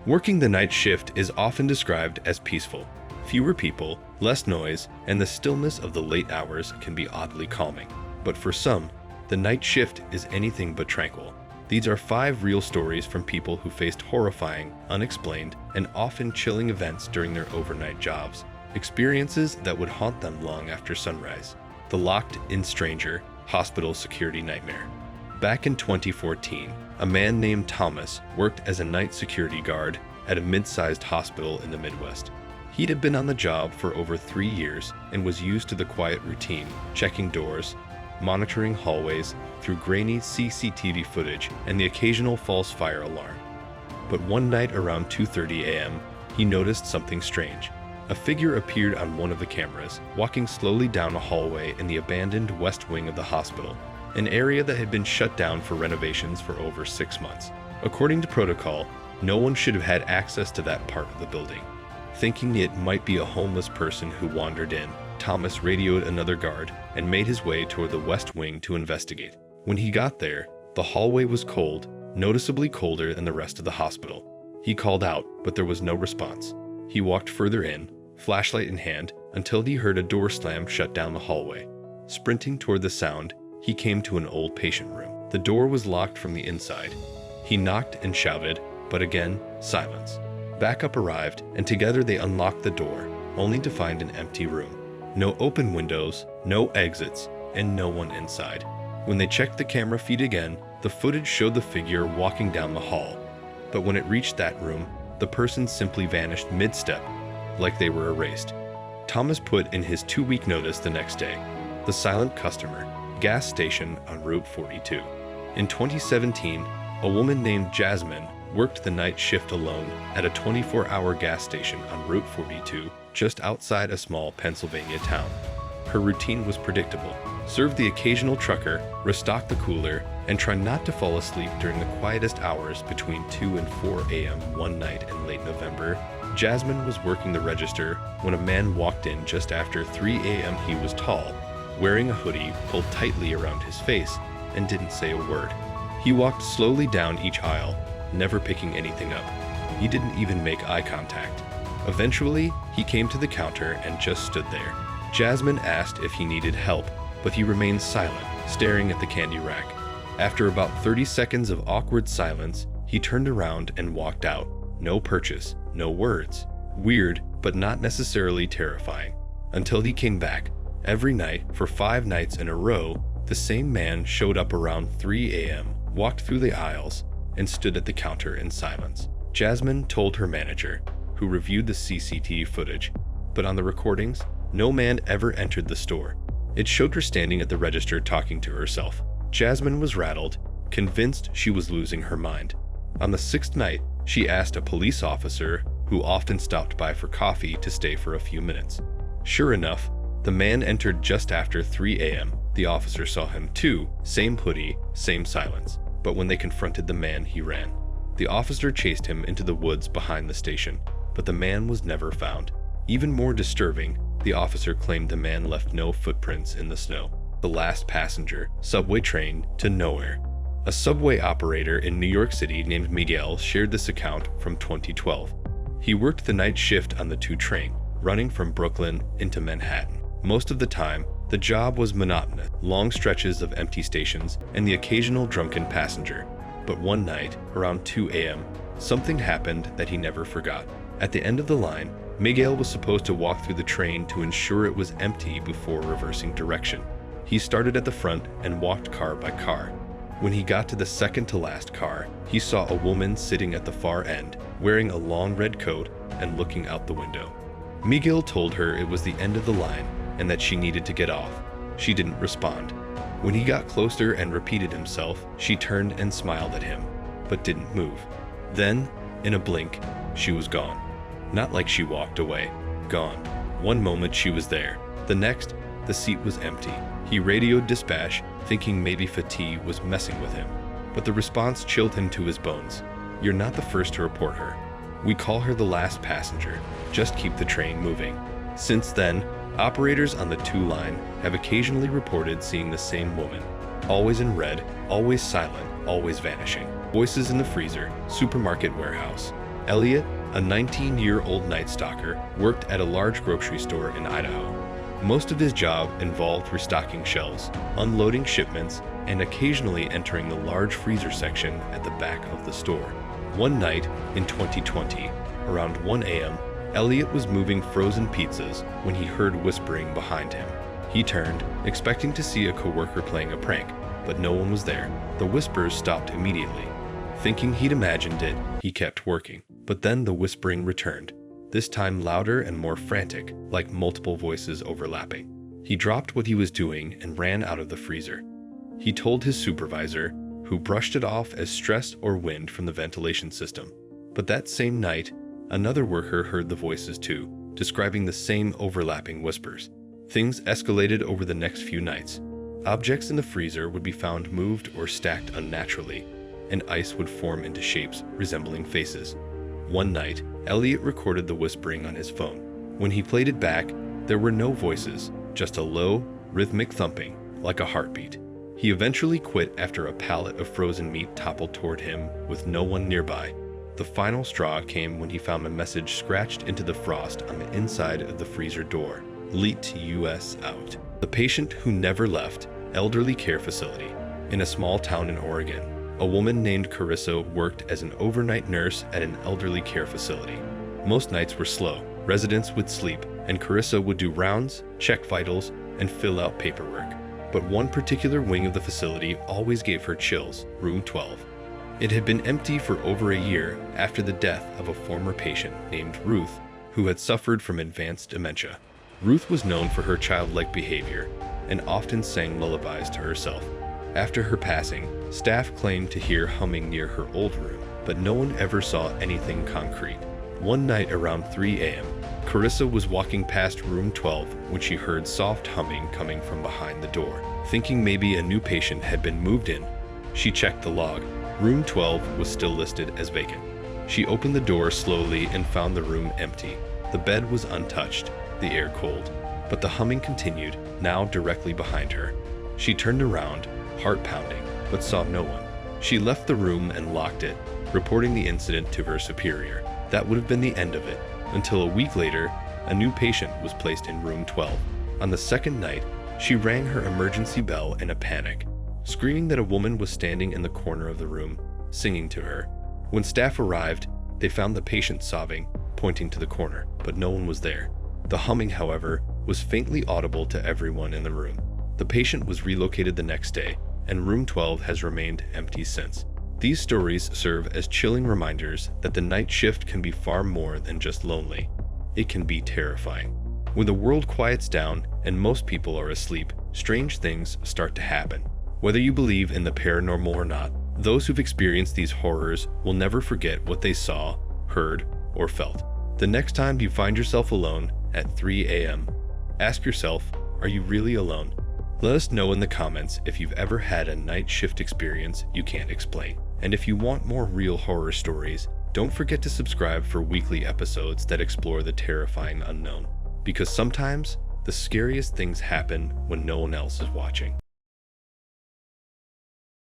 Working the night shift is often described as peaceful. Fewer people, less noise, and the stillness of the late hours can be oddly calming. But for some, the night shift is anything but tranquil. These are 5 real stories from people who faced horrifying, unexplained, and often chilling events during their overnight jobs. Experiences that would haunt them long after sunrise. The locked-in stranger, hospital security nightmare. Back in 2014, a man named Thomas worked as a night security guard at a mid-sized hospital in the Midwest. He'd have been on the job for over 3 years and was used to the quiet routine, checking doors, monitoring hallways through grainy CCTV footage and the occasional false fire alarm. But one night around 2:30 a.m., he noticed something strange. A figure appeared on one of the cameras, walking slowly down a hallway in the abandoned west wing of the hospital, an area that had been shut down for renovations for over 6 months. According to protocol, no one should have had access to that part of the building. Thinking it might be a homeless person who wandered in, Thomas radioed another guard and made his way toward the west wing to investigate. When he got there, the hallway was cold, noticeably colder than the rest of the hospital. He called out, but there was no response. He walked further in, flashlight in hand, until he heard a door slam shut down the hallway. Sprinting toward the sound, he came to an old patient room. The door was locked from the inside. He knocked and shouted, but again, silence. Backup arrived, and together they unlocked the door, only to find an empty room. No open windows, no exits, and no one inside. When they checked the camera feed again, the footage showed the figure walking down the hall. But when it reached that room, the person simply vanished mid-step, like they were erased. Thomas put in his 2-week notice the next day. The silent customer, gas station on Route 42. In 2017, a woman named Jasmine worked the night shift alone at a 24-hour gas station on Route 42, just outside a small Pennsylvania town. Her routine was predictable. Serve the occasional trucker, restock the cooler, and try not to fall asleep during the quietest hours between 2 and 4 a.m. one night in late November. Jasmine was working the register when a man walked in just after 3 a.m. He was tall, wearing a hoodie pulled tightly around his face, and didn't say a word. He walked slowly down each aisle, never picking anything up. He didn't even make eye contact. Eventually, he came to the counter and just stood there. Jasmine asked if he needed help, but he remained silent, staring at the candy rack. After about 30 seconds of awkward silence, he turned around and walked out. No purchase, no words. Weird, but not necessarily terrifying. Until he came back. Every night, for 5 nights in a row, the same man showed up around 3 a.m., walked through the aisles, and stood at the counter in silence. Jasmine told her manager, who reviewed the CCTV footage, but on the recordings, no man ever entered the store. It showed her standing at the register talking to herself. Jasmine was rattled, convinced she was losing her mind. On the 6th night, she asked a police officer, who often stopped by for coffee, to stay for a few minutes. Sure enough, the man entered just after 3 a.m. The officer saw him too, same hoodie, same silence. But when they confronted the man, he ran. The officer chased him into the woods behind the station, but the man was never found. Even more disturbing, the officer claimed the man left no footprints in the snow. The last passenger, subway train to nowhere. A subway operator in New York City named Miguel shared this account from 2012. He worked the night shift on the 2 train, running from Brooklyn into Manhattan. Most of the time, the job was monotonous, long stretches of empty stations and the occasional drunken passenger. But one night, around 2 a.m., something happened that he never forgot. At the end of the line, Miguel was supposed to walk through the train to ensure it was empty before reversing direction. He started at the front and walked car by car. When he got to the second to last car, he saw a woman sitting at the far end, wearing a long red coat and looking out the window. Miguel told her it was the end of the line and that she needed to get off. She didn't respond. When he got closer and repeated himself, she turned and smiled at him, but didn't move. Then, in a blink, she was gone. Not like she walked away. Gone. One moment she was there. The next, the seat was empty. He radioed dispatch, thinking maybe fatigue was messing with him. But the response chilled him to his bones. You're not the first to report her. We call her the last passenger. Just keep the train moving. Since then, operators on the 2 line have occasionally reported seeing the same woman. Always in red, always silent, always vanishing. Voices in the freezer, supermarket warehouse. Elliot, a 19-year-old night stalker, worked at a large grocery store in Idaho. Most of his job involved restocking shelves, unloading shipments, and occasionally entering the large freezer section at the back of the store. One night in 2020, around 1 a.m., Elliot was moving frozen pizzas when he heard whispering behind him. He turned, expecting to see a coworker playing a prank, but no one was there. The whispers stopped immediately. Thinking he'd imagined it, he kept working. But then the whispering returned, this time louder and more frantic, like multiple voices overlapping. He dropped what he was doing and ran out of the freezer. He told his supervisor, who brushed it off as stress or wind from the ventilation system. But that same night, another worker heard the voices too, describing the same overlapping whispers. Things escalated over the next few nights. Objects in the freezer would be found moved or stacked unnaturally, and ice would form into shapes resembling faces. One night, Elliot recorded the whispering on his phone. When he played it back, there were no voices, just a low, rhythmic thumping, like a heartbeat. He eventually quit after a pallet of frozen meat toppled toward him with no one nearby. The final straw came when he found a message scratched into the frost on the inside of the freezer door. Leet US out. The patient who never left, elderly care facility, in a small town in Oregon. A woman named Carissa worked as an overnight nurse at an elderly care facility. Most nights were slow. Residents would sleep, and Carissa would do rounds, check vitals, and fill out paperwork. But one particular wing of the facility always gave her chills, room 12. It had been empty for over a year after the death of a former patient named Ruth, who had suffered from advanced dementia. Ruth was known for her childlike behavior and often sang lullabies to herself. After her passing, staff claimed to hear humming near her old room, but no one ever saw anything concrete. One night around 3 a.m., Carissa was walking past room 12 when she heard soft humming coming from behind the door. Thinking maybe a new patient had been moved in, she checked the log. Room 12 was still listed as vacant. She opened the door slowly and found the room empty. The bed was untouched, the air cold, but the humming continued, now directly behind her. She turned around, heart pounding, but saw no one. She left the room and locked it, reporting the incident to her superior. That would have been the end of it, until a week later, a new patient was placed in room 12. On the second night, she rang her emergency bell in a panic, screaming that a woman was standing in the corner of the room, singing to her. When staff arrived, they found the patient sobbing, pointing to the corner, but no one was there. The humming, however, was faintly audible to everyone in the room. The patient was relocated the next day, and room 12 has remained empty since. These stories serve as chilling reminders that the night shift can be far more than just lonely. It can be terrifying. When the world quiets down and most people are asleep, strange things start to happen. Whether you believe in the paranormal or not, those who've experienced these horrors will never forget what they saw, heard, or felt. The next time you find yourself alone at 3 a.m., ask yourself, are you really alone? Let us know in the comments if you've ever had a night shift experience you can't explain. And if you want more real horror stories, don't forget to subscribe for weekly episodes that explore the terrifying unknown. Because sometimes, the scariest things happen when no one else is watching.